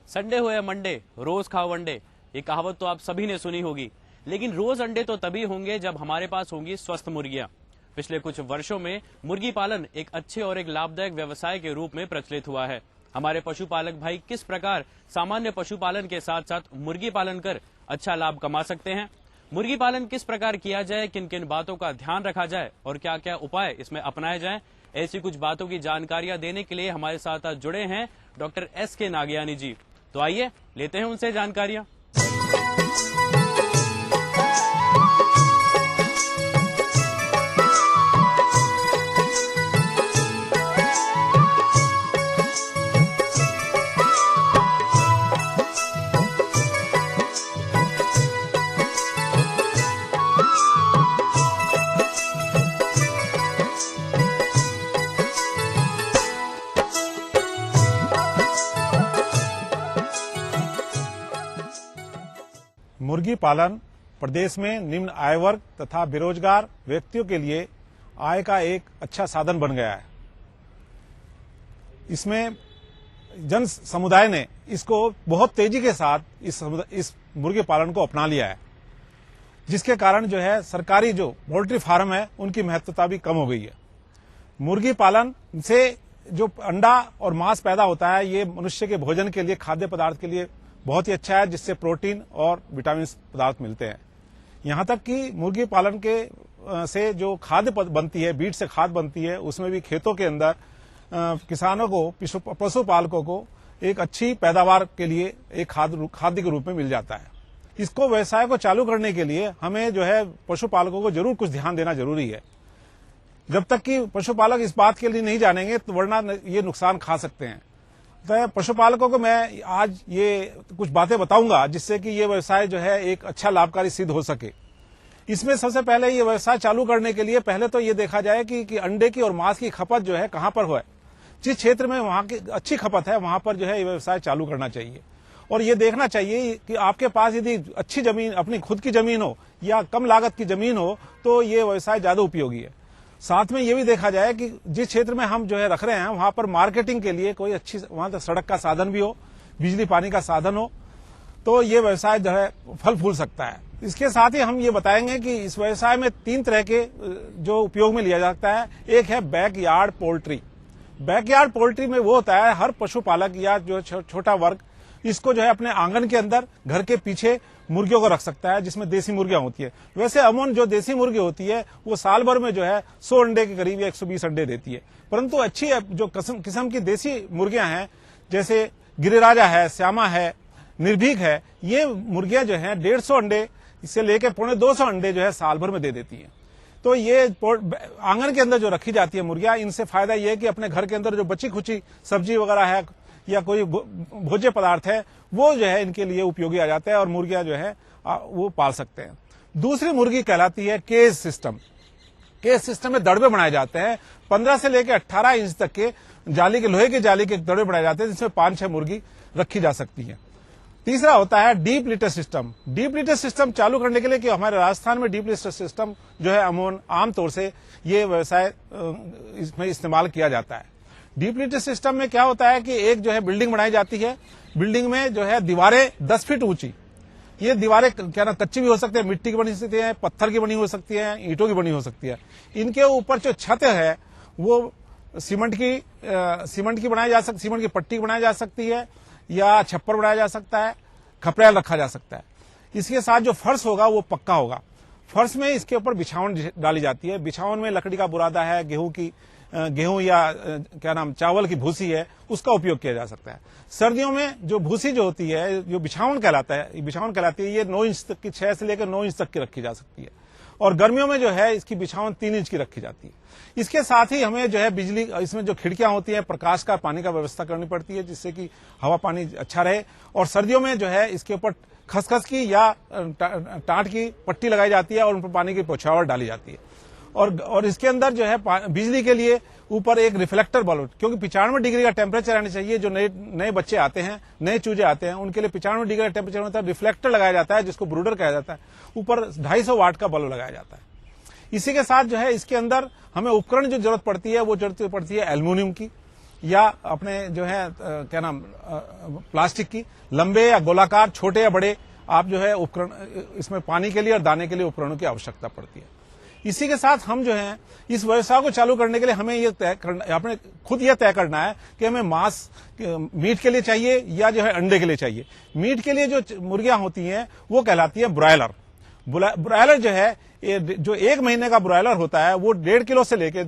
Sunday हो या Monday, रोज खाओ अंडे। ये कहावत तो आप सभी ने सुनी होगी, लेकिन रोज अंडे तो तभी होंगे जब हमारे पास होंगी स्वस्थ मुर्गियां। पिछले कुछ वर्षों में मुर्गी पालन एक अच्छे और एक लाभदायक व्यवसाय के रूप में प्रचलित हुआ है। हमारे पशुपालक भाई किस प्रकार सामान्य पशुपालन के साथ साथ मुर्गी पालन कर अच्छा लाभ कमा सकते हैं, मुर्गी पालन किस प्रकार किया जाए, किन किन बातों का ध्यान रखा जाए और क्या क्या उपाय इसमें अपनाए जाएं, ऐसी कुछ बातों की जानकारियां देने के लिए हमारे साथ आज जुड़े हैं डॉक्टर SK नागियानी जी। तो आइए लेते हैं उनसे जानकारियां। मुर्गी पालन प्रदेश में निम्न आय वर्ग तथा बेरोजगार व्यक्तियों के लिए आय का एक अच्छा साधन बन गया है। इसमें जन समुदाय ने इसको बहुत तेजी के साथ इस मुर्गी पालन को अपना लिया है, जिसके कारण जो है सरकारी जो पोल्ट्री फार्म है उनकी महत्वता भी कम हो गई है। मुर्गी पालन से जो अंडा और मांस पैदा होता है, ये मनुष्य के भोजन के लिए, खाद्य पदार्थ के लिए बहुत ही अच्छा है, जिससे प्रोटीन और विटामिन पदार्थ मिलते हैं। यहां तक कि मुर्गी पालन के से जो खाद्य बनती है, बीट से खाद बनती है, उसमें भी खेतों के अंदर किसानों को, पशुपालकों को एक अच्छी पैदावार के लिए एक खाद्य के रूप में मिल जाता है। इसको व्यवसाय को चालू करने के लिए हमें जो है पशुपालकों को जरूर कुछ ध्यान देना जरूरी है। जब तक कि पशुपालक इस बात के लिए नहीं जानेंगे तो वरना ये नुकसान खा सकते हैं। तो पशुपालकों को मैं आज ये कुछ बातें बताऊंगा जिससे कि ये व्यवसाय जो है एक अच्छा लाभकारी सिद्ध हो सके। इसमें सबसे पहले ये व्यवसाय चालू करने के लिए पहले तो ये देखा जाए कि अंडे की और मांस की खपत जो है कहां पर हो। जिस क्षेत्र में वहां की अच्छी खपत है वहां पर जो है ये व्यवसाय चालू करना चाहिए। और ये देखना चाहिए कि आपके पास यदि अच्छी जमीन, अपनी खुद की जमीन हो या कम लागत की जमीन हो तो ये व्यवसाय ज्यादा उपयोगी है। साथ में ये भी देखा जाए कि जिस क्षेत्र में हम जो है रख रहे हैं वहां पर मार्केटिंग के लिए कोई अच्छी, वहां तक सड़क का साधन भी हो, बिजली पानी का साधन हो, तो ये व्यवसाय जो है फल फूल सकता है। इसके साथ ही हम ये बताएंगे कि इस व्यवसाय में 3 तरह के जो उपयोग में लिया जा सकता है। एक है बैकयार्ड पोल्ट्री। बैकयार्ड पोल्ट्री में वो होता है हर पशुपालक या जो छोटा वर्ग इसको जो है अपने आंगन के अंदर, घर के पीछे मुर्गियों को रख सकता है, जिसमें देसी मुर्गियां होती है। वैसे अमूमन जो देसी मुर्गी होती है वो साल भर में जो है 100 अंडे के करीब या 120 अंडे देती है। परंतु अच्छी जो किस्म की देसी मुर्गियां हैं, जैसे गिरिराजा है, श्यामा है, निर्भीक है, ये मुर्गियां जो है 150 अंडे इससे लेकर 250 अंडे जो है साल भर में दे देती है। तो ये आंगन के अंदर जो रखी जाती है मुर्गियां, इनसे फायदा ये है कि अपने घर के अंदर जो बची खुची सब्जी वगैरह है या कोई भोज्य पदार्थ है वो जो है इनके लिए उपयोगी आ जाता है और मुर्गियां जो है वो पाल सकते हैं। दूसरी मुर्गी कहलाती है केज सिस्टम। केज सिस्टम में दड़बे बनाए जाते हैं, 15 से लेकर 18 इंच तक के जाली के, लोहे के जाली के दड़बे बनाए जाते हैं, जिसमें 5-6 मुर्गी रखी जा सकती है। तीसरा होता है deep litre system. Deep litre system चालू करने के लिए कि हमारे राजस्थान में डीप लिटर सिस्टम जो है अमूमन आमतौर से ये व्यवसाय इसमें इस्तेमाल किया जाता है। डीप लिटर सिस्टम में क्या होता है कि एक जो है बिल्डिंग बनाई जाती है, बिल्डिंग में जो है दीवारें 10 फीट ऊंची, ये दीवारें क्या ना कच्ची भी हो सकती है, मिट्टी की बनी हो सकती है, पत्थर की बनी हो सकती है, ईंटों की बनी हो सकती है। इनके ऊपर जो छत है वो सीमेंट की बनाई जा सकती, सीमेंट की पट्टी बनाई जा सकती है या छप्पर बनाया जा सकता है, खपड़ेल रखा जा सकता है। इसके साथ जो फर्श होगा वो पक्का होगा। फर्श में इसके ऊपर बिछावन डाली जाती है। बिछावन में लकड़ी का बुरादा है, गेहूं या चावल की भूसी है, उसका उपयोग किया जा सकता है। सर्दियों में जो भूसी जो होती है, जो बिछावन कहलाती है, ये 9 इंच तक की, 6 से लेकर 9 इंच तक की रखी जा सकती है। और गर्मियों में जो है इसकी बिछावन 3 इंच की रखी जाती है। इसके साथ ही हमें जो है बिजली, इसमें जो खिड़कियां होती है, प्रकाश का, पानी का व्यवस्था करनी पड़ती है, जिससे कि हवा पानी अच्छा रहे। और सर्दियों में जो है इसके ऊपर खसखस की या टाट की पट्टी लगाई जाती है और उन पर पानी की बौछावर डाली जाती है। और इसके अंदर जो है बिजली के लिए ऊपर एक रिफ्लेक्टर बल्ब, क्योंकि 95 डिग्री का टेम्परेचर आना चाहिए। जो नए बच्चे आते हैं, नए चूजे आते हैं, उनके लिए 95 डिग्री का टेम्परेचर होता है। रिफ्लेक्टर लगाया जाता है, जिसको ब्रूडर कहा जाता है। ऊपर 250 वाट का बल्ब लगाया जाता है। इसी के साथ जो है इसके अंदर हमें उपकरण जो जरूरत पड़ती है वो जरूरत पड़ती है एल्युमिनियम की। या अपने जो है क्या नाम प्लास्टिक की लंबे या गोलाकार, छोटे या बड़े आप जो है उपकरण, इसमें पानी के लिए और दाने के लिए उपकरणों की आवश्यकता पड़ती है। इसी के साथ हम जो है इस व्यवसाय को चालू करने के लिए हमें ये तय करना, अपने खुद ये तय करना है कि हमें मांस मीट के लिए चाहिए या जो है अंडे के लिए चाहिए। मीट के लिए जो मुर्गियां होती हैं वो कहलाती है ब्रॉयलर। ब्रॉयलर जो है जो 1 महीने का ब्रॉयलर होता है वो 1.5 किलो से लेकर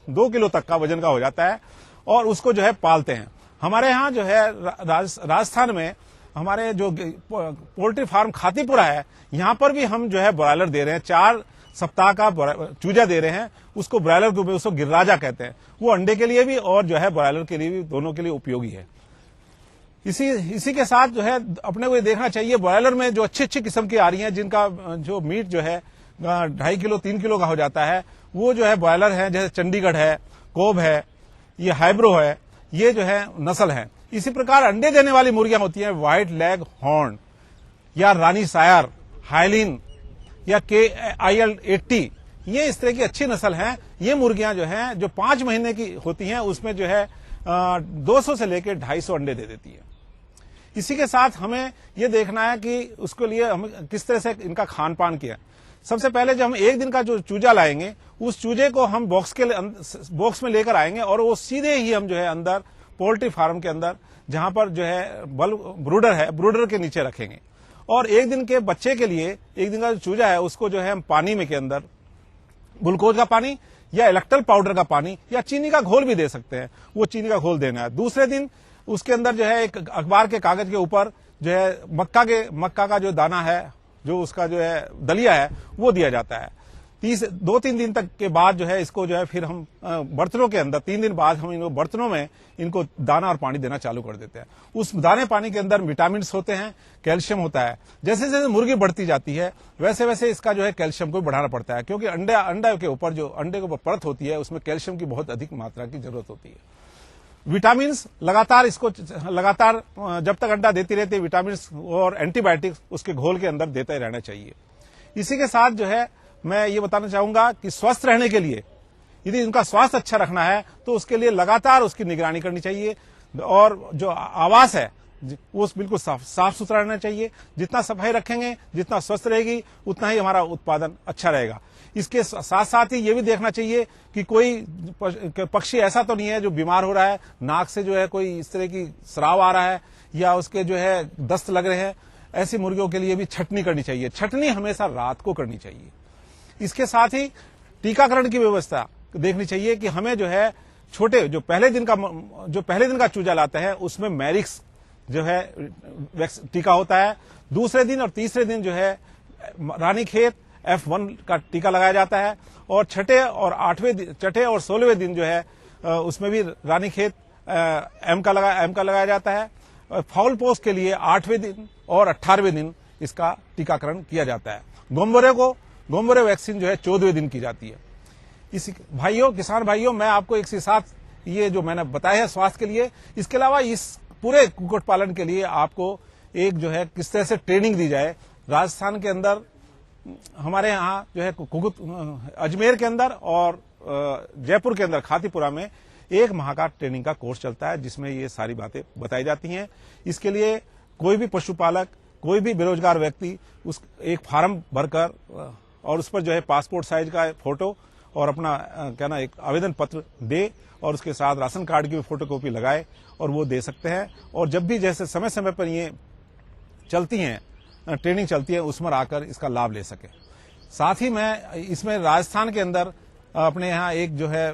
2 किलो तक का वजन का हो जाता है और उसको जो है पालते हैं। हमारे यहाँ जो है राजस्थान में हमारे जो पोल्ट्री फार्म खातीपुरा है, यहाँ पर भी हम जो है ब्रॉयलर दे रहे हैं। 4 सप्ताह का चूजा दे रहे हैं, उसको ब्रॉयलर के ऊपर, उसको गिर्राजा कहते हैं। वो अंडे के लिए भी और जो है ब्रॉयलर के लिए भी, दोनों के लिए उपयोगी है। इसी के साथ जो है अपने को ये देखना चाहिए ब्रॉयलर में जो अच्छी किस्म की आ रही हैं, जिनका जो मीट जो है 2.5 किलो 3 किलो का हो जाता है, वो जो है ब्रॉयलर है। जैसे चंडीगढ़ है, कोब है, ये हाइब्रो है, ये जो है नस्ल है। इसी प्रकार अंडे देने वाली मुर्गियां होती हैं व्हाइट लेग हॉर्न या रानी सायर, हाइलिन या KIL80, ये इस तरह की अच्छी नस्ल हैं। ये मुर्गियां जो हैं जो 5 महीने की होती हैं, उसमें जो है 200 से लेकर 250 अंडे दे देती है। इसी के साथ हमें ये देखना है कि उसके लिए हम किस तरह से इनका खान पान किया। सबसे पहले जब हम 1 दिन का जो चूजा लाएंगे, उस चूजे को हम बॉक्स में लेकर आएंगे और वो सीधे ही हम जो है अंदर पोल्ट्री फार्म के अंदर, जहां पर जो है ब्रूडर है, ब्रूडर के नीचे रखेंगे। और 1 दिन के बच्चे के लिए, 1 दिन का जो चूजा है उसको जो है हम पानी में के अंदर ग्लूकोज का पानी या इलेक्ट्रल पाउडर का पानी या चीनी का घोल भी दे सकते हैं, वो चीनी का घोल देना है। दूसरे दिन उसके अंदर जो है एक अखबार के कागज के ऊपर जो है मक्का का जो दाना है, जो उसका जो है दलिया है, वो दिया जाता है। 2-3 दिन तक के बाद जो है इसको जो है फिर हम बर्तनों के अंदर, 3 दिन बाद हम इनको बर्तनों में इनको दाना और पानी देना चालू कर देते हैं। उस दाने पानी के अंदर विटामिन होते हैं, कैल्शियम होता है। जैसे जैसे मुर्गी बढ़ती जाती है वैसे वैसे इसका जो है कैल्शियम को बढ़ाना पड़ता है, क्योंकि अंडे के ऊपर जो अंडे के ऊपर परत होती है उसमें कैल्शियम की बहुत अधिक मात्रा की जरूरत होती है। विटामिन लगातार जब तक अंडा देती रहती है, विटामिन और एंटीबायोटिक्स उसके घोल के अंदर देते रहना चाहिए। इसी के साथ जो है मैं ये बताना चाहूंगा कि स्वस्थ रहने के लिए, यदि उनका स्वास्थ्य अच्छा रखना है तो उसके लिए लगातार उसकी निगरानी करनी चाहिए। और जो आवास है वो बिल्कुल साफ सुथरा रहना चाहिए। जितना सफाई रखेंगे, जितना स्वस्थ रहेगी, उतना ही हमारा उत्पादन अच्छा रहेगा। इसके साथ साथ ही ये भी देखना चाहिए कि कोई पक्षी ऐसा तो नहीं है जो बीमार हो रहा है, नाक से जो है कोई इस तरह की स्राव आ रहा है या उसके जो है दस्त लग रहे हैं। ऐसी मुर्गियों के लिए भी छटनी करनी चाहिए। छटनी हमेशा रात को करनी चाहिए। इसके साथ ही टीकाकरण की व्यवस्था देखनी चाहिए कि हमें जो है छोटे जो पहले दिन का चूजा लाते हैं उसमें मैरिक्स जो है टीका होता है। दूसरे दिन और तीसरे दिन जो है रानीखेत F1 का टीका लगाया जाता है और छठे और 16वें दिन जो है उसमें भी रानीखेत M का लगाया जाता है। फाउल पोस्ट के लिए 8वें दिन और 18वें दिन इसका टीकाकरण किया जाता है। गोम्बोरे वैक्सीन जो है 14वें दिन की जाती है। किसान भाइयों, मैं आपको एक साथ ये जो मैंने बताया है स्वास्थ्य के लिए, इसके अलावा इस पूरे कुक्कुट पालन के लिए आपको एक जो है किस तरह से ट्रेनिंग दी जाए। राजस्थान के अंदर हमारे यहाँ जो है अजमेर के अंदर और जयपुर के अंदर खातीपुरा में 1 माह का ट्रेनिंग का कोर्स चलता है, जिसमें ये सारी बातें बताई जाती हैं। इसके लिए कोई भी पशुपालक, कोई भी बेरोजगार व्यक्ति उस एक फार्म भरकर और उस पर जो है पासपोर्ट साइज का फोटो और अपना एक आवेदन पत्र दे और उसके साथ राशन कार्ड की भी फोटोकॉपी लगाए और वो दे सकते हैं। और जब भी जैसे समय समय पर ये चलती हैं, ट्रेनिंग चलती है, उसमें आकर इसका लाभ ले सके। साथ ही मैं इसमें राजस्थान के अंदर अपने यहाँ एक जो है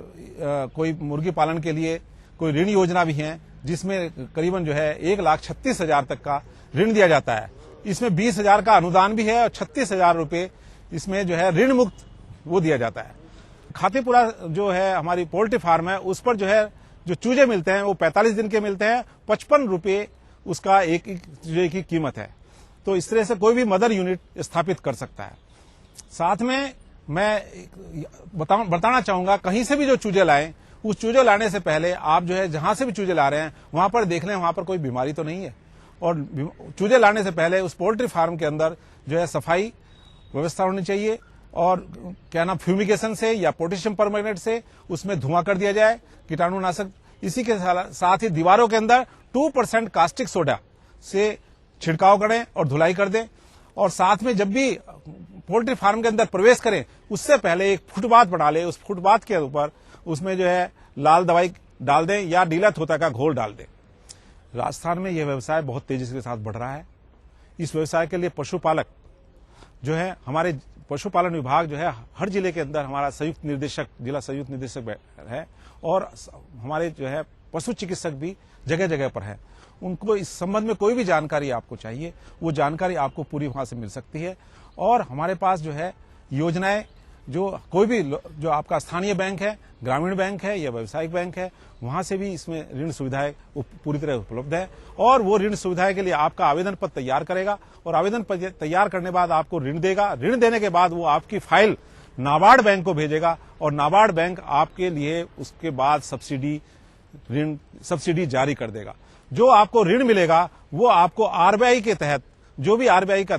कोई मुर्गी पालन के लिए कोई ऋण योजना भी है, जिसमें करीबन जो है 1,36,000 तक का ऋण दिया जाता है। इसमें 20,000 का अनुदान भी है और 36,000 रुपये इसमें जो है ऋण मुक्त वो दिया जाता है। खातीपुरा जो है हमारी पोल्ट्री फार्म है, उस पर जो है जो चूजे मिलते हैं वो 45 दिन के मिलते हैं। 55 रुपये उसका एक चूजे की कीमत है। तो इस तरह से कोई भी मदर यूनिट स्थापित कर सकता है। साथ में मैं बताना चाहूंगा, कहीं से भी जो चूजे लाएं, उस चूजे लाने से पहले आप जो है जहां से भी चूजे ला रहे हैं वहां पर देख लें वहां पर कोई बीमारी तो नहीं है। और चूजे लाने से पहले उस पोल्ट्री फार्म के अंदर जो है सफाई व्यवस्था होनी चाहिए और फ्यूमिगेशन से या पोटेशियम परमैंगनेट से उसमें धुआं कर दिया जाए, कीटाणुनाशक इसी के साथ ही दीवारों के अंदर 2% कास्टिक सोडा से छिड़काव करें और धुलाई कर दें। और साथ में जब भी पोल्ट्री फार्म के अंदर प्रवेश करें उससे पहले एक फुटपाथ बना ले, उस फुटपाथ के ऊपर उसमें जो है लाल दवाई डाल दें या नीला थोथा का घोल डाल दें। राजस्थान में यह व्यवसाय बहुत तेजी के साथ बढ़ रहा है। इस व्यवसाय के लिए पशुपालक जो है, हमारे पशुपालन विभाग जो है हर जिले के अंदर हमारा संयुक्त निर्देशक, जिला संयुक्त निर्देशक है और हमारे जो है पशु चिकित्सक भी जगह जगह पर है। उनको इस संबंध में कोई भी जानकारी आपको चाहिए वो जानकारी आपको पूरी वहां से मिल सकती है। और हमारे पास जो है योजनाएं, जो कोई भी जो आपका स्थानीय बैंक है, ग्रामीण बैंक है या व्यावसायिक बैंक है, वहां से भी इसमें ऋण सुविधाएं पूरी तरह उपलब्ध है। और वो ऋण सुविधाएं के लिए आपका आवेदन पत्र तैयार करेगा और आवेदन पत्र तैयार करने के बाद आपको ऋण देगा। ऋण देने के बाद वो आपकी फाइल नाबार्ड बैंक को भेजेगा और नाबार्ड बैंक आपके लिए उसके बाद सब्सिडी जारी कर देगा। जो आपको ऋण मिलेगा वो आपको आरबीआई के तहत, जो भी आरबीआई का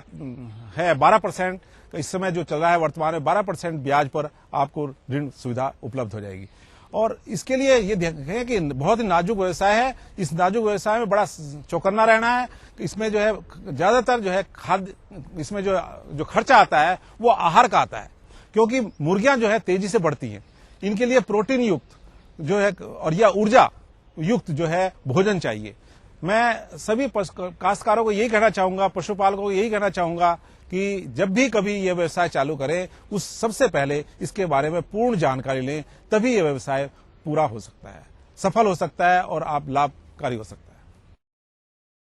है 12%, इस समय जो चल रहा है वर्तमान में 12% ब्याज पर आपको ऋण सुविधा उपलब्ध हो जाएगी। और इसके लिए ये देखें कि बहुत ही नाजुक व्यवसाय है। इस नाजुक व्यवसाय में बड़ा चौकन्ना रहना है। इसमें जो है ज्यादातर जो है खाद्य, इसमें जो खर्चा आता है वो आहार का आता है, क्योंकि मुर्गियां जो है तेजी से बढ़ती हैं। इनके लिए प्रोटीन युक्त जो है और या ऊर्जा युक्त जो है भोजन चाहिए। मैं सभी काश्तकारों को यही कहना चाहूंगा, पशुपालकों को यही कहना चाहूंगा कि जब भी कभी यह व्यवसाय चालू करें उस सबसे पहले इसके बारे में पूर्ण जानकारी लें, तभी यह व्यवसाय पूरा हो सकता है, सफल हो सकता है और आप लाभकारी हो सकता है।